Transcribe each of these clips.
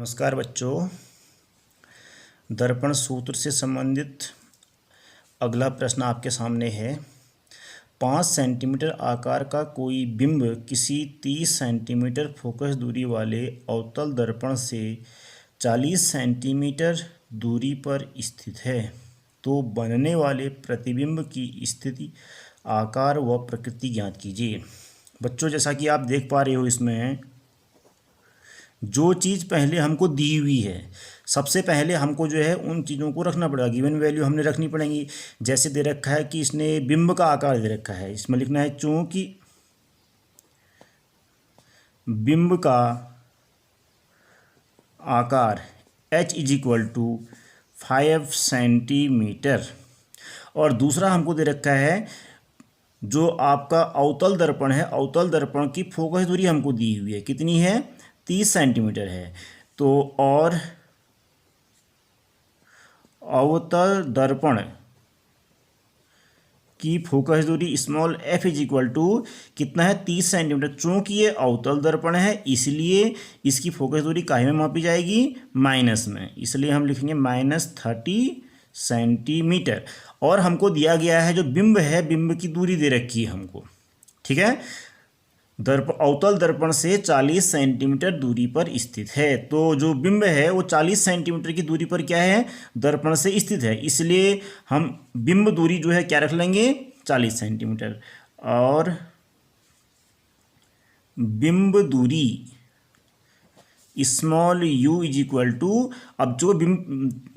नमस्कार बच्चों। दर्पण सूत्र से संबंधित अगला प्रश्न आपके सामने है। 5 सेंटीमीटर आकार का कोई बिंब किसी 30 सेंटीमीटर फोकस दूरी वाले अवतल दर्पण से 40 सेंटीमीटर दूरी पर स्थित है, तो बनने वाले प्रतिबिंब की स्थिति, आकार व प्रकृति ज्ञात कीजिए। बच्चों, जैसा कि आप देख पा रहे हो, इसमें जो चीज़ पहले हमको दी हुई है, सबसे पहले हमको जो है उन चीज़ों को रखना पड़ेगा। गिवन वैल्यू हमने रखनी पड़ेगी। जैसे दे रखा है कि इसने बिंब का आकार दे रखा है, इसमें लिखना है चूंकि बिंब का आकार h = 5 सेंटीमीटर। और दूसरा हमको दे रखा है जो आपका अवतल दर्पण है, अवतल दर्पण की फोकस दूरी हमको दी हुई है, कितनी है? 30 सेंटीमीटर है। तो और अवतल दर्पण की फोकस दूरी स्मॉल f = कितना है? 30 सेंटीमीटर। चूंकि ये अवतल दर्पण है इसलिए इसकी फोकस दूरी काहे में मापी जाएगी? माइनस में। इसलिए हम लिखेंगे -30 सेंटीमीटर। और हमको दिया गया है जो बिंब है, बिंब की दूरी दे रखी है हमको, ठीक है। अवतल दर्पण से 40 सेंटीमीटर दूरी पर स्थित है। तो जो बिंब है वो 40 सेंटीमीटर की दूरी पर क्या है? दर्पण से स्थित है। इसलिए हम बिंब दूरी जो है क्या रख लेंगे? 40 सेंटीमीटर। और बिंब दूरी स्मॉल u = अब जो बिंब,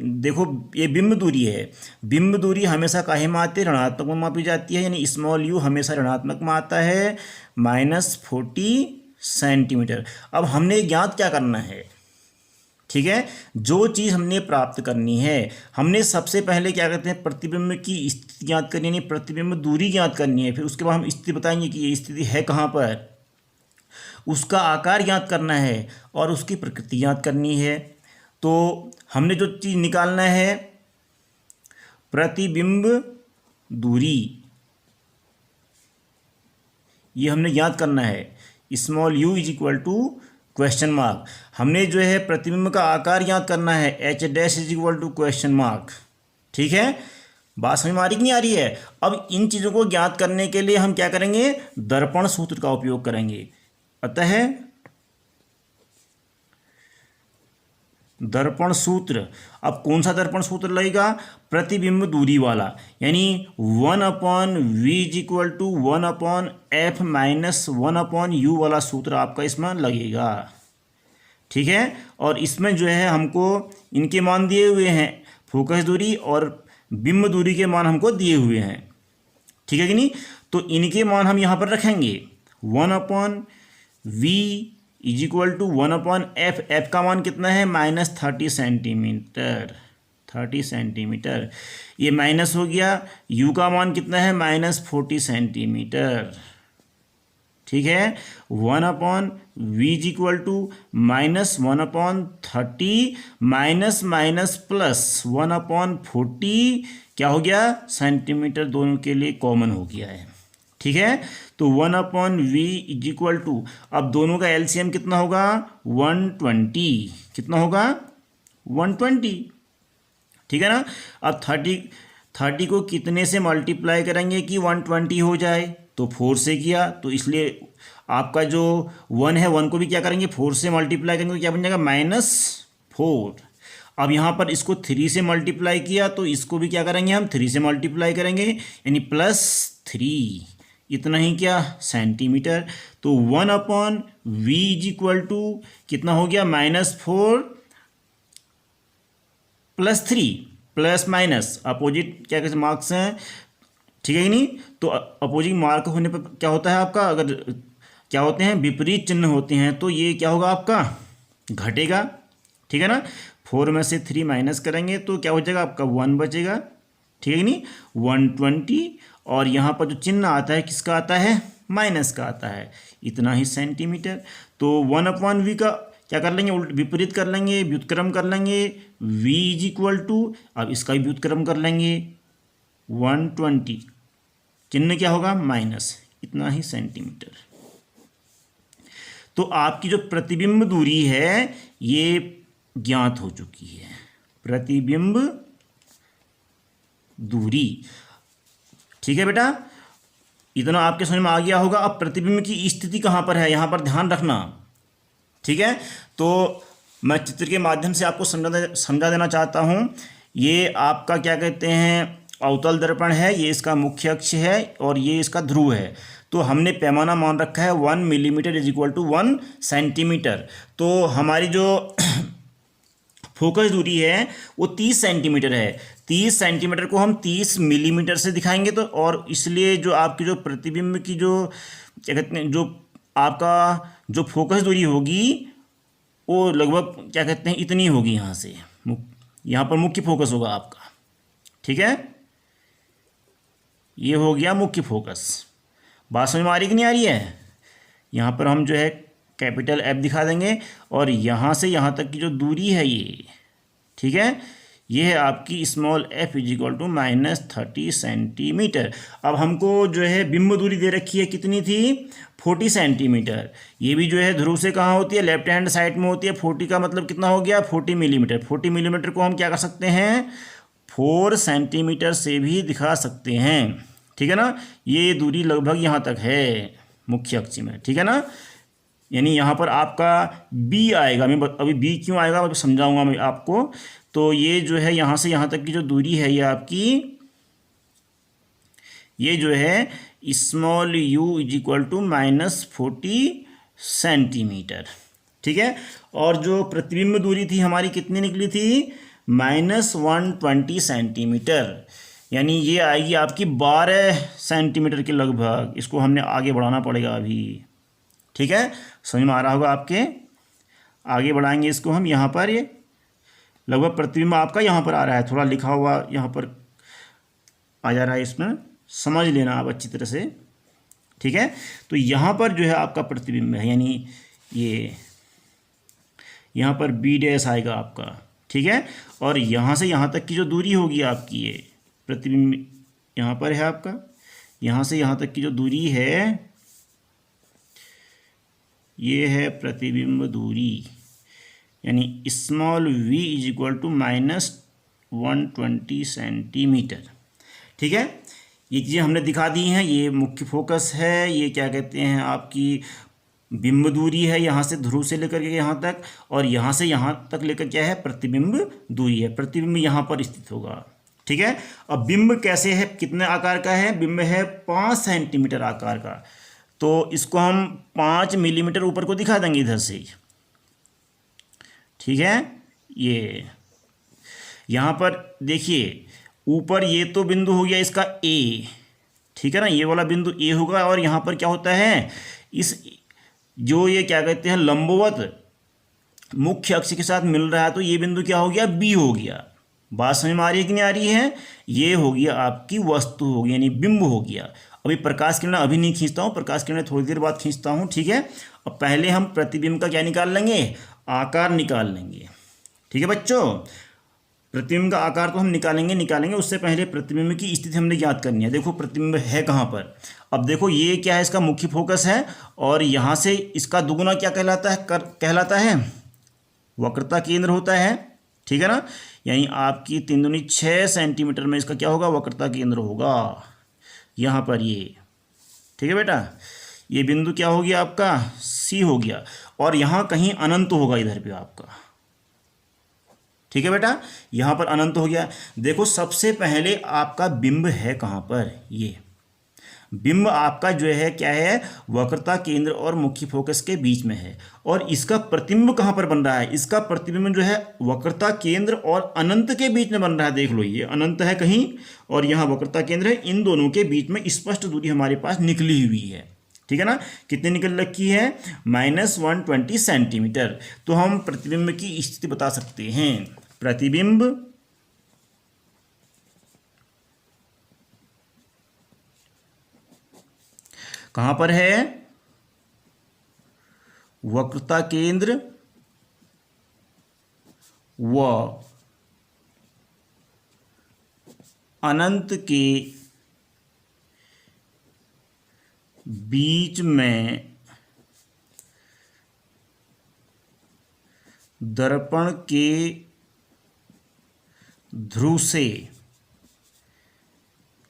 देखो ये बिंब दूरी है, बिंब दूरी हमेशा काहे में आती है? ऋणात्मक में मापी जाती है, यानी स्मॉल u हमेशा ऋणात्मक में आता है, -40 सेंटीमीटर। अब हमने ज्ञात क्या करना है, ठीक है। जो चीज़ हमने प्राप्त करनी है, हमने सबसे पहले क्या कहते हैं? प्रतिबिंब की स्थिति ज्ञात करनी है, प्रतिबिंब दूरी ज्ञात करनी है। फिर उसके बाद हम स्थिति बताएंगे कि ये स्थिति है कहाँ पर, उसका आकार ज्ञात करना है और उसकी प्रकृति ज्ञात करनी है। तो हमने जो चीज़ निकालना है, प्रतिबिंब दूरी, ये हमने ज्ञात करना है। Small u = ? हमने जो है प्रतिबिंब का आकार ज्ञात करना है, h' = ? ठीक है, बात समझ में आ रही कि नहीं आ रही है? अब इन चीज़ों को ज्ञात करने के लिए हम क्या करेंगे? दर्पण सूत्र का उपयोग करेंगे। अतः दर्पण सूत्र, अब कौन सा दर्पण सूत्र लगेगा? प्रतिबिंब दूरी वाला, यानी 1/v = 1/f - 1/u वाला सूत्र आपका इसमें लगेगा, ठीक है। और इसमें जो है हमको इनके मान दिए हुए हैं, फोकस दूरी और बिंब दूरी के मान हमको दिए हुए हैं, ठीक है कि नहीं? तो इनके मान हम यहाँ पर रखेंगे। 1/v = 1/f, f का मान कितना है? -30 सेंटीमीटर, 30 सेंटीमीटर। ये माइनस हो गया। u का मान कितना है? -40 सेंटीमीटर, ठीक है। 1/v = -1/30 माइनस प्लस 1/40 क्या हो गया? सेंटीमीटर दोनों के लिए कॉमन हो गया है, ठीक है। तो 1/v = अब दोनों का एलसीएम कितना होगा? 120। कितना होगा? 120, ठीक है ना। अब 30 को कितने से मल्टीप्लाई करेंगे कि 120 हो जाए? तो 4 से किया, तो इसलिए आपका जो 1 है, 1 को भी क्या करेंगे? 4 से मल्टीप्लाई करेंगे तो क्या बन जाएगा? -4। अब यहाँ पर इसको 3 से मल्टीप्लाई किया तो इसको भी क्या करेंगे? हम 3 से मल्टीप्लाई करेंगे, यानी +3। इतना ही क्या? सेंटीमीटर। तो 1/v = कितना हो गया? -4 + 3 प्लस माइनस अपोजिट क्या कहते मार्क्स हैं, ठीक है कि नहीं? तो अपोजिट मार्क होने पर क्या होता है आपका? अगर क्या होते हैं? विपरीत चिन्ह होते हैं, तो ये क्या होगा आपका? घटेगा, ठीक है ना। 4 में से 3 माइनस करेंगे तो क्या हो जाएगा आपका? 1 बचेगा, ठीक है कि नहीं? 120। और यहाँ पर जो चिन्ह आता है किसका आता है? माइनस का आता है। इतना ही सेंटीमीटर। तो 1/v का क्या कर लेंगे? उल्ट विपरीत कर लेंगे, व्युत्क्रम कर लेंगे। v = अब इसका भी व्युत्क्रम कर लेंगे, 120। चिन्ह क्या होगा? माइनस। इतना ही सेंटीमीटर। तो आपकी जो प्रतिबिंब दूरी है ये ज्ञात हो चुकी है। प्रतिबिंब दूरी, ठीक है बेटा, इतना आपके समझ में आ गया होगा। अब प्रतिबिंब की स्थिति कहाँ पर है, यहाँ पर ध्यान रखना, ठीक है। तो मैं चित्र के माध्यम से आपको समझा देना चाहता हूँ। ये आपका क्या कहते हैं, अवतल दर्पण है, ये इसका मुख्य अक्ष है और ये इसका ध्रुव है। तो हमने पैमाना मान रखा है 1 millimetre is equal to 1 centimetre. तो हमारी जो फोकस दूरी है वो 30 सेंटीमीटर है। 30 सेंटीमीटर को हम 30 मिलीमीटर से दिखाएंगे, तो और इसलिए जो आपकी जो प्रतिबिंब की जो क्या कहते हैं, जो आपका जो फोकस दूरी होगी वो लगभग क्या कहते हैं इतनी होगी। यहाँ से यहाँ पर मुख्य फोकस होगा आपका, ठीक है। ये हो गया मुख्य फोकस। बात समझ में आ रही कि नहीं आ रही है। यहाँ पर हम जो है कैपिटल F दिखा देंगे और यहाँ से यहाँ तक की जो दूरी है ये, ठीक है, ये है आपकी small f is equal to -30 centimetre. अब हमको जो है बिंब दूरी दे रखी है, कितनी थी, 40 सेंटीमीटर। ये भी जो है ध्रुव से कहाँ होती है, लेफ्ट हैंड साइड में होती है। 40 का मतलब कितना हो गया, 40 मिलीमीटर। 40 मिलीमीटर को हम क्या कर सकते हैं, 4 सेंटीमीटर से भी दिखा सकते हैं, ठीक है ना। ये दूरी लगभग यहाँ तक है मुख्य अक्ष में, ठीक है ना। यानी यहाँ पर आपका बी आएगा। मैं अभी बी क्यों आएगा मैं समझाऊंगा मैं आपको। तो ये जो है यहाँ से यहाँ तक की जो दूरी है ये आपकी, ये जो है small u is equal to -40 centimetre, ठीक है। और जो प्रतिबिंब दूरी थी हमारी कितनी निकली थी, -120 सेंटीमीटर। यानी ये आएगी आपकी 12 सेंटीमीटर के लगभग। इसको हमने आगे बढ़ाना पड़ेगा अभी, ठीक है। समझ में आ रहा होगा आपके। आगे बढ़ाएंगे इसको हम। यहाँ पर ये लगभग प्रतिबिंब आपका यहाँ पर आ रहा है, थोड़ा लिखा हुआ यहाँ पर आ जा रहा है, इसमें समझ लेना आप अच्छी तरह से, ठीक है। तो यहाँ पर जो है आपका प्रतिबिंब है, यानी ये यहाँ पर बी डैश आएगा आपका, ठीक है। और यहाँ से यहाँ तक की जो दूरी होगी आपकी, ये प्रतिबिंब यहाँ पर है आपका, यहाँ से यहाँ तक की जो दूरी है ये है प्रतिबिंब दूरी, यानी small v is equal to -120 centimetre, ठीक है। ये चीज़ें हमने दिखा दी हैं। ये मुख्य फोकस है, ये क्या कहते हैं आपकी बिंब दूरी है, यहाँ से ध्रुव से लेकर के यहाँ तक, और यहाँ से यहाँ तक लेकर क्या है, प्रतिबिंब दूरी है। प्रतिबिंब यहाँ पर स्थित होगा, ठीक है। अब बिंब कैसे है, कितने आकार का है, बिंब है 5 सेंटीमीटर आकार का। तो इसको हम 5 मिलीमीटर ऊपर को दिखा देंगे इधर से, ठीक है। ये यहाँ पर देखिए ऊपर ये तो बिंदु हो गया इसका ए, ठीक है ना, ये वाला बिंदु ए होगा। और यहाँ पर क्या होता है, इस जो ये क्या कहते हैं लंबवत मुख्य अक्ष के साथ मिल रहा है, तो ये बिंदु क्या हो गया, बी हो गया। बात समझ में आ रही है कि नहीं आ रही है। ये हो गया आपकी वस्तु हो गई, यानी बिंब हो गया। अभी प्रकाश किरण अभी नहीं खींचता हूँ, प्रकाश किरण थोड़ी देर बाद खींचता हूँ, ठीक है। अब पहले हम प्रतिबिंब का क्या निकाल लेंगे, आकार निकाल लेंगे, ठीक है बच्चों। प्रतिबिंब का आकार तो हम निकालेंगे, उससे पहले प्रतिबिंब की स्थिति हमने ज्ञात करनी है। देखो प्रतिबिंब है कहाँ पर। अब देखो ये क्या है, इसका मुख्य फोकस है, और यहाँ से इसका दुगुना क्या कहलाता है, कहलाता है वक्रता केंद्र होता है, ठीक है ना। यानी आपकी 3 दूनी 6 सेंटीमीटर में इसका क्या होगा, वक्रता केंद्र होगा यहाँ पर ये, ठीक है बेटा। ये बिंदु क्या हो गया आपका, सी हो गया, और यहाँ कहीं अनंत होगा इधर पे आपका, ठीक है बेटा। यहाँ पर अनंत हो गया। देखो सबसे पहले आपका बिंब है कहाँ पर, ये बिंब आपका जो है क्या है, वक्रता केंद्र और मुख्य फोकस के बीच में है। और इसका प्रतिबिंब कहाँ पर बन रहा है, इसका प्रतिबिंब जो है वक्रता केंद्र और अनंत के बीच में बन रहा है। देख लो ये अनंत है कहीं और यहाँ वक्रता केंद्र है, इन दोनों के बीच में स्पष्ट दूरी हमारे पास निकली हुई है, ठीक है ना। कितनी निकल रखी है, -120 सेंटीमीटर। तो हम प्रतिबिंब की स्थिति बता सकते हैं। प्रतिबिंब कहाँ पर है, वक्रता केंद्र व अनंत के बीच में दर्पण के ध्रुव से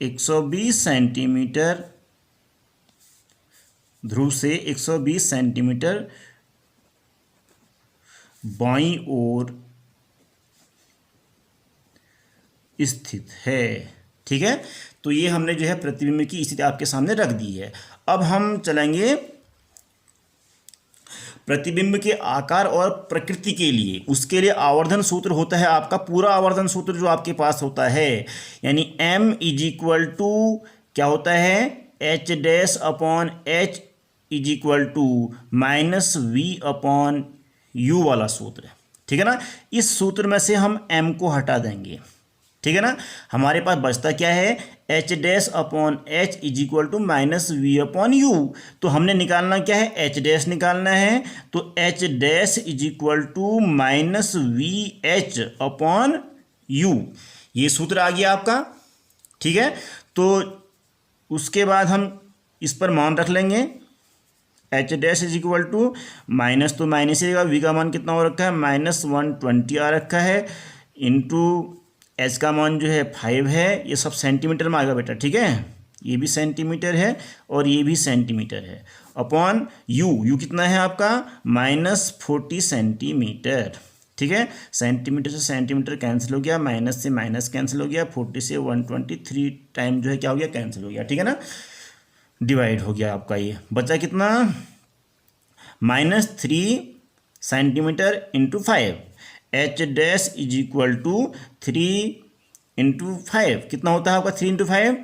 120 सेंटीमीटर, ध्रुव से 120 सेंटीमीटर बाईं ओर स्थित है। ठीक है, तो ये हमने जो है प्रतिबिंब की स्थिति आपके सामने रख दी है। अब हम चलेंगे प्रतिबिंब के आकार और प्रकृति के लिए। उसके लिए आवर्धन सूत्र होता है आपका, पूरा आवर्धन सूत्र जो आपके पास होता है, यानी m इज इक्वल टू क्या होता है, h dash upon h is equal to minus v upon u वाला सूत्र। ठीक है ना, इस सूत्र में से हम m को हटा देंगे। ठीक है ना, हमारे पास बचता क्या है, h dash upon h is equal to minus v upon u. तो हमने निकालना क्या है, h डैश निकालना है, तो h dash is equal to minus v h upon u, ये सूत्र आ गया आपका। ठीक है, तो उसके बाद हम इस पर मान रख लेंगे, h dash is equal to minus, तो माइनस ही रहेगा, वी का मान कितना हो रखा है, -120 आ रखा है, इंटू एच का मान जो है 5 है, ये सब सेंटीमीटर में आएगा बेटा। ठीक है, ये भी सेंटीमीटर है और ये भी सेंटीमीटर है, अपॉन यू कितना है आपका, -40 सेंटीमीटर। ठीक है, सेंटीमीटर से सेंटीमीटर कैंसिल हो गया, माइनस से माइनस कैंसिल हो गया, 40 से 123 टाइम जो है क्या हो गया, कैंसिल हो गया। ठीक है ना, डिवाइड हो गया आपका, ये बचा कितना, -3 centimetre into 5, h dash is equal to 3 into 5, कितना होता है आपका, 3 इंटू 5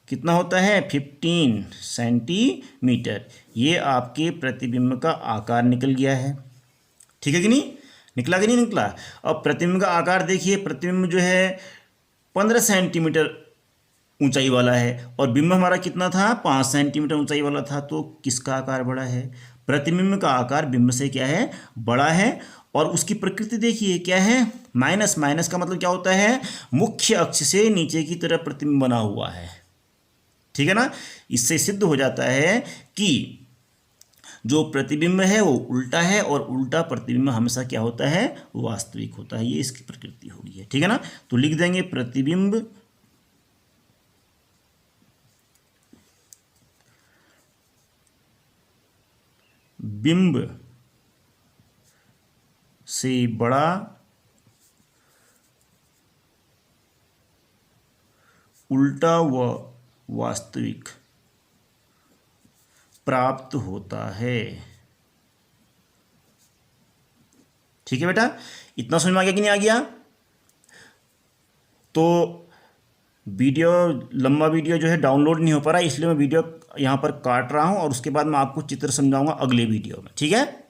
कितना होता है, 15 सेंटीमीटर। ये आपके प्रतिबिंब का आकार निकल गया है। ठीक है कि नहीं, निकला कि नहीं निकला। अब प्रतिबिंब का आकार देखिए, प्रतिबिंब जो है 15 सेंटीमीटर ऊंचाई वाला है और बिंब हमारा कितना था, 5 सेंटीमीटर ऊंचाई वाला था, तो किसका आकार बड़ा है, प्रतिबिंब का आकार बिंब से क्या है, बड़ा है। और उसकी प्रकृति देखिए क्या है, माइनस, माइनस का मतलब क्या होता है, मुख्य अक्ष से नीचे की तरफ प्रतिबिंब बना हुआ है। ठीक है ना, इससे सिद्ध हो जाता है कि जो प्रतिबिंब है वो उल्टा है और उल्टा प्रतिबिंब हमेशा क्या होता है, वास्तविक होता है। ये इसकी प्रकृति होगी है। ठीक है ना, तो लिख देंगे प्रतिबिंब बिंब से बड़ा उल्टा व वास्तविक प्राप्त होता है। ठीक है बेटा, इतना समझ में आ गया कि नहीं आ गया। तो वीडियो लंबा वीडियो जो है डाउनलोड नहीं हो पा रहा, इसलिए मैं वीडियो यहाँ पर काट रहा हूँ और उसके बाद मैं आपको चित्र समझाऊंगा अगले वीडियो में। ठीक है।